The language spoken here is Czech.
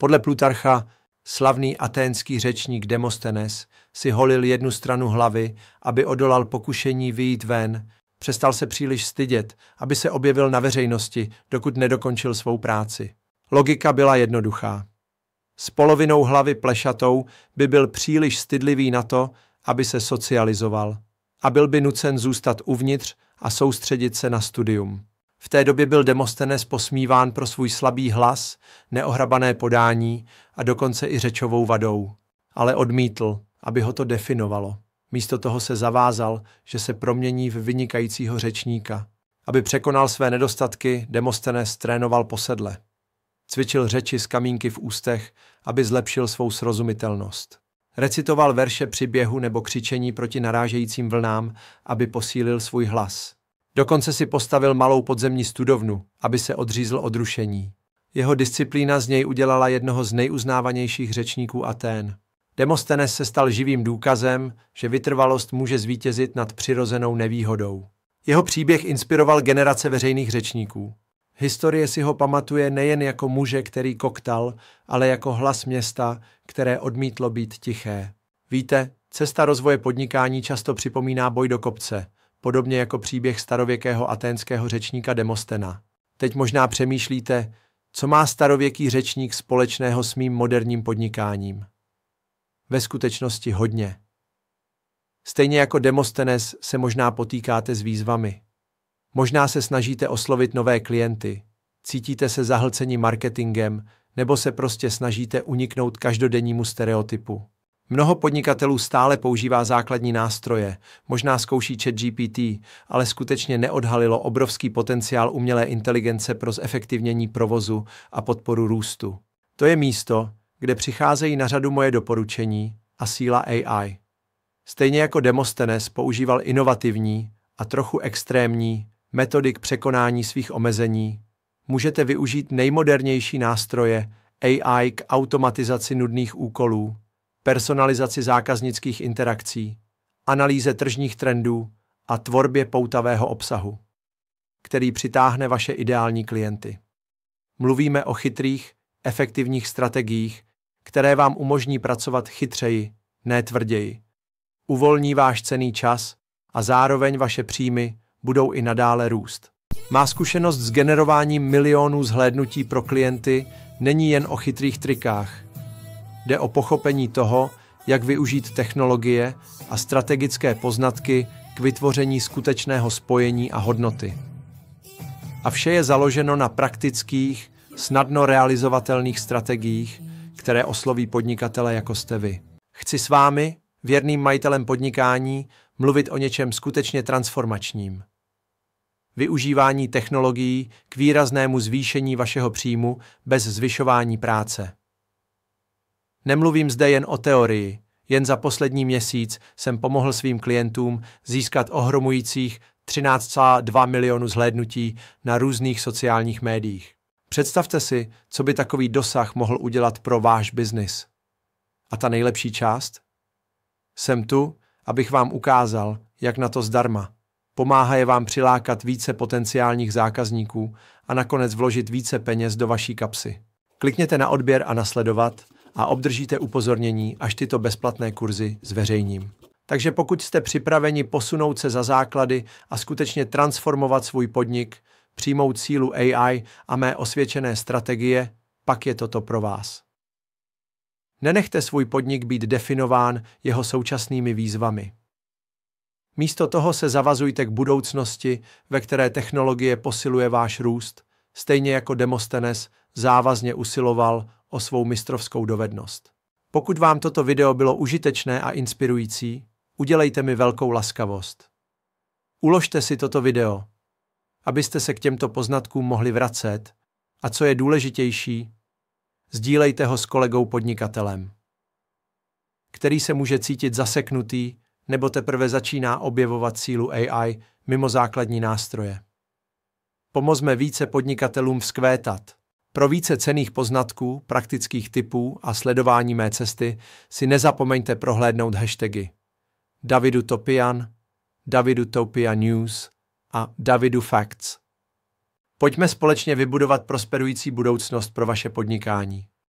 Podle Plutarcha slavný aténský řečník Demosthenes si holil jednu stranu hlavy, aby odolal pokušení vyjít ven, přestal se příliš stydět, aby se objevil na veřejnosti, dokud nedokončil svou práci. Logika byla jednoduchá. S polovinou hlavy plešatou by byl příliš stydlivý na to, aby se socializoval, a byl by nucen zůstat uvnitř a soustředit se na studium. V té době byl Demosthenes posmíván pro svůj slabý hlas, neohrabané podání a dokonce i řečovou vadou. Ale odmítl, aby ho to definovalo. Místo toho se zavázal, že se promění v vynikajícího řečníka. Aby překonal své nedostatky, Demosthenes trénoval posedle. Cvičil řeči z kamínky v ústech, aby zlepšil svou srozumitelnost. Recitoval verše při běhu nebo křičení proti narážejícím vlnám, aby posílil svůj hlas. Dokonce si postavil malou podzemní studovnu, aby se odřízl od rušení. Jeho disciplína z něj udělala jednoho z nejuznávanějších řečníků Atén. Demosthenes se stal živým důkazem, že vytrvalost může zvítězit nad přirozenou nevýhodou. Jeho příběh inspiroval generace veřejných řečníků. Historie si ho pamatuje nejen jako muže, který koktal, ale jako hlas města, které odmítlo být tiché. Víte, cesta rozvoje podnikání často připomíná boj do kopce, podobně jako příběh starověkého aténského řečníka Demosthena. Teď možná přemýšlíte, co má starověký řečník společného s mým moderním podnikáním. Ve skutečnosti hodně. Stejně jako Demosthenes se možná potýkáte s výzvami. Možná se snažíte oslovit nové klienty, cítíte se zahlceni marketingem nebo se prostě snažíte uniknout každodennímu stereotypu. Mnoho podnikatelů stále používá základní nástroje, možná zkouší ChatGPT, ale skutečně neodhalilo obrovský potenciál umělé inteligence pro zefektivnění provozu a podporu růstu. To je místo, kde přicházejí na řadu moje doporučení a síla AI. Stejně jako Demosthenes používal inovativní a trochu extrémní metody k překonání svých omezení, můžete využít nejmodernější nástroje AI k automatizaci nudných úkolů, personalizaci zákaznických interakcí, analýze tržních trendů a tvorbě poutavého obsahu, který přitáhne vaše ideální klienty. Mluvíme o chytrých, efektivních strategiích, které vám umožní pracovat chytřeji, ne tvrději. Uvolní váš cenný čas a zároveň vaše příjmy budou i nadále růst. Má zkušenost s generováním milionů zhlédnutí pro klienty není jen o chytrých trikách. Jde o pochopení toho, jak využít technologie a strategické poznatky k vytvoření skutečného spojení a hodnoty. A vše je založeno na praktických, snadno realizovatelných strategiích, které osloví podnikatele jako jste vy. Chci s vámi, věrným majitelem podnikání, mluvit o něčem skutečně transformačním. Využívání technologií k výraznému zvýšení vašeho příjmu bez zvyšování práce. Nemluvím zde jen o teorii, jen za poslední měsíc jsem pomohl svým klientům získat ohromujících 13,2 milionu zhlédnutí na různých sociálních médiích. Představte si, co by takový dosah mohl udělat pro váš biznis. A ta nejlepší část? Jsem tu, abych vám ukázal, jak na to zdarma. Pomáhá vám přilákat více potenciálních zákazníků a nakonec vložit více peněz do vaší kapsy. Klikněte na odběr a nasledovat a obdržíte upozornění, až tyto bezplatné kurzy zveřejním. Takže pokud jste připraveni posunout se za základy a skutečně transformovat svůj podnik, přijmout sílu AI a mé osvědčené strategie, pak je toto pro vás. Nenechte svůj podnik být definován jeho současnými výzvami. Místo toho se zavazujte k budoucnosti, ve které technologie posiluje váš růst, stejně jako Demosthenes závazně usiloval o svou mistrovskou dovednost. Pokud vám toto video bylo užitečné a inspirující, udělejte mi velkou laskavost. Uložte si toto video, abyste se k těmto poznatkům mohli vracet a co je důležitější, sdílejte ho s kolegou podnikatelem, který se může cítit zaseknutý nebo teprve začíná objevovat sílu AI mimo základní nástroje. Pomozme více podnikatelům vzkvétat. Pro více cenných poznatků, praktických tipů a sledování mé cesty si nezapomeňte prohlédnout hashtagy Davidu Topian, Davidu Topia News a Davidu Facts. Pojďme společně vybudovat prosperující budoucnost pro vaše podnikání.